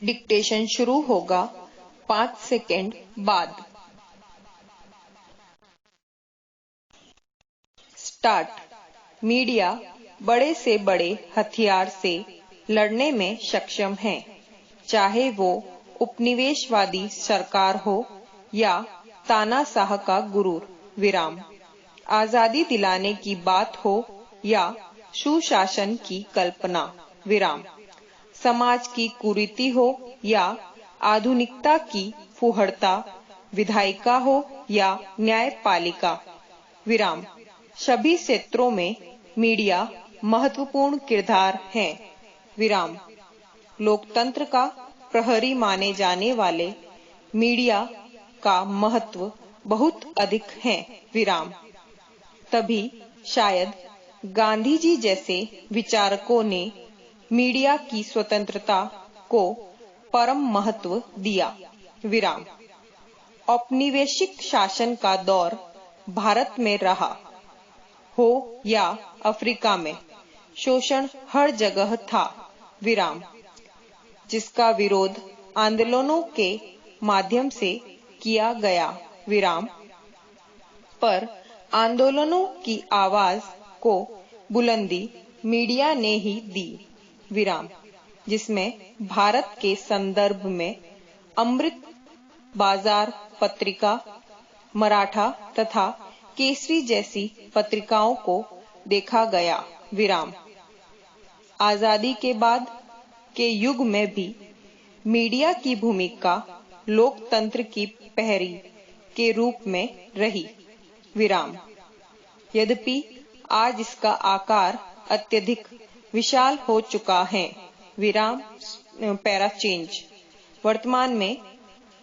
Dictation शुरू होगा 5 second बाद। स्टार्ट। मीडिया बड़े से बड़े हथियार से लड़ने में सक्षम है, चाहे वो उपनिवेशवादी सरकार हो या तानाशाह का गुरूर। विराम। आजादी दिलाने की बात हो या सुशासन की कल्पना। विराम। समाज की कुरीति हो या आधुनिकता की फुहड़ता, विधायिका हो या न्यायपालिका। विराम। सभी क्षेत्रों में मीडिया महत्वपूर्ण किरदार है। विराम। लोकतंत्र का प्रहरी माने जाने वाले मीडिया का महत्व बहुत अधिक है। विराम। तभी शायद गांधी जी जैसे विचारकों ने मीडिया की स्वतंत्रता को परम महत्व दिया। विराम। औपनिवेशिक शासन का दौर भारत में रहा हो या अफ्रीका में, शोषण हर जगह था। विराम। जिसका विरोध आंदोलनों के माध्यम से किया गया। विराम। पर आंदोलनों की आवाज को बुलंदी मीडिया ने ही दी। विराम। जिसमें भारत के संदर्भ में अमृत बाजार पत्रिका, मराठा तथा केसरी जैसी पत्रिकाओं को देखा गया। विराम। आजादी के बाद के युग में भी मीडिया की भूमिका लोकतंत्र की प्रहरी के रूप में रही। विराम। यद्यपि आज इसका आकार अत्यधिक विशाल हो चुका है। विराम। Para change. वर्तमान में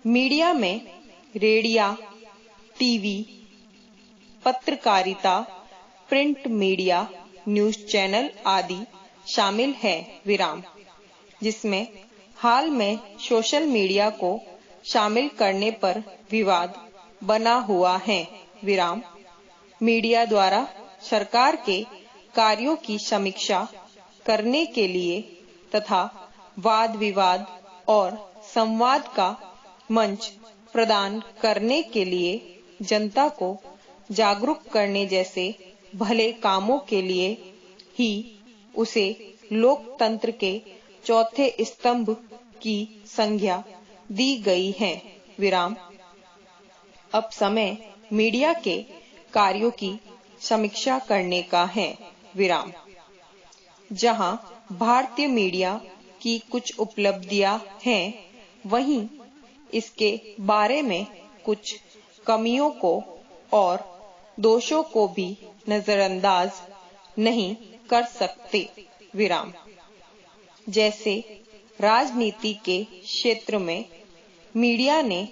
मीडिया में रेडियो, टीवी, पत्रकारिता, प्रिंट मीडिया, न्यूज चैनल आदि शामिल है। विराम। जिसमें हाल में सोशल मीडिया को शामिल करने पर विवाद बना हुआ है। विराम। मीडिया द्वारा सरकार के कार्यों की समीक्षा करने के लिए तथा वाद विवाद और संवाद का मंच प्रदान करने के लिए जनता को जागरूक करने जैसे भले कामों के लिए ही उसे लोकतंत्र के चौथे स्तंभ की संज्ञा दी गई है। विराम। अब समय मीडिया के कार्यों की समीक्षा करने का है। विराम। जहां भारतीय मीडिया की कुछ उपलब्धियां हैं, वहीं इसके बारे में कुछ कमियों को और दोषों को भी नजरअंदाज नहीं कर सकते। विराम। जैसे राजनीति के क्षेत्र में मीडिया ने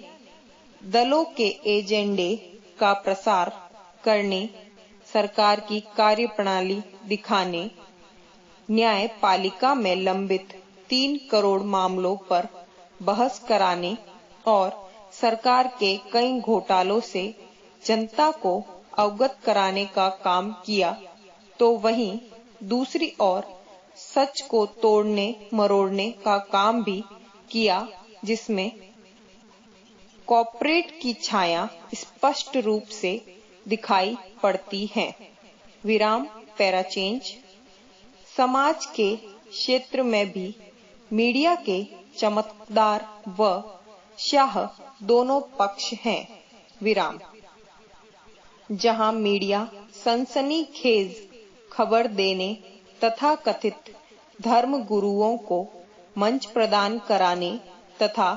दलों के एजेंडे का प्रसार करने, सरकार की कार्यप्रणाली दिखाने, न्यायपालिका में लंबित 3 करोड़ मामलों पर बहस कराने और सरकार के कई घोटालों से जनता को अवगत कराने का काम किया, तो वहीं दूसरी ओर सच को तोड़ने मरोड़ने का काम भी किया, जिसमें कॉर्पोरेट की छाया स्पष्ट रूप से दिखाई पड़ती है। विराम। Para change. समाज के क्षेत्र में भी मीडिया के चमकदार व शाह दोनों पक्ष हैं। विराम। जहां मीडिया सनसनीखेज खबर देने तथा कथित धर्म गुरुओं को मंच प्रदान कराने तथा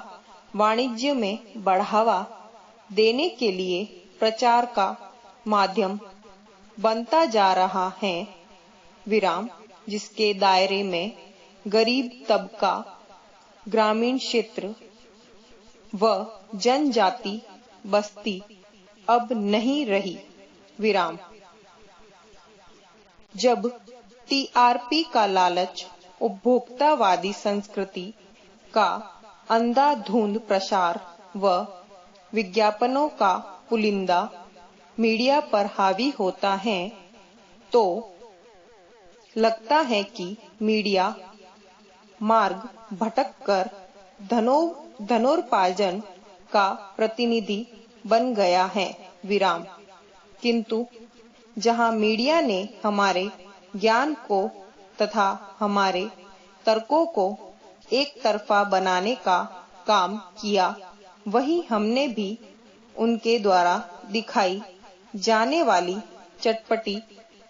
वाणिज्य में बढ़ावा देने के लिए प्रचार का माध्यम बनता जा रहा है। विराम। जिसके दायरे में गरीब तबका, ग्रामीण क्षेत्र व जनजाति बस्ती अब नहीं रही। विराम। जब टीआरपी का लालच, उपभोक्तावादी संस्कृति का अंधाधुंध प्रसार व विज्ञापनों का पुलिंदा मीडिया पर हावी होता है, तो लगता है कि मीडिया मार्ग भटक कर धनोपार्जन का प्रतिनिधि बन गया है। विराम। किंतु जहां मीडिया ने हमारे ज्ञान को तथा हमारे तर्कों को एक तरफा बनाने का काम किया, वहीं हमने भी उनके द्वारा दिखाई जाने वाली चटपटी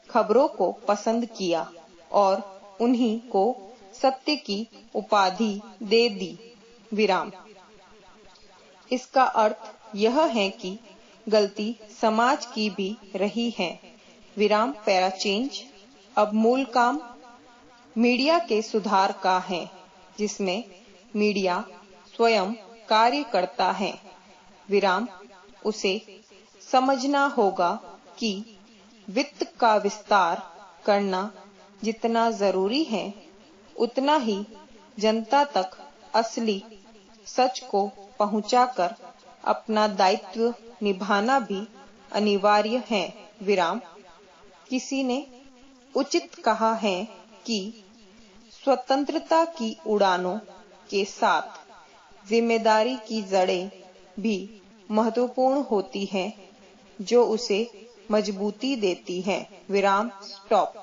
खबरों को पसंद किया और उन्हीं को सत्य की उपाधि दे दी। विराम। इसका अर्थ यह है कि गलती समाज की भी रही है। विराम पैरा चेंज। अब मूल काम मीडिया के सुधार का है, जिसमें मीडिया स्वयं कार्य करता है। विराम। उसे समझना होगा कि वित्त का विस्तार करना जितना जरूरी है, उतना ही जनता तक असली सच को पहुंचाकर अपना दायित्व निभाना भी अनिवार्य है। विराम। किसी ने उचित कहा है कि स्वतंत्रता की उड़ानों के साथ जिम्मेदारी की जड़ें भी महत्वपूर्ण होती हैं, जो उसे मजबूती देती हैं। विराम। स्टॉप।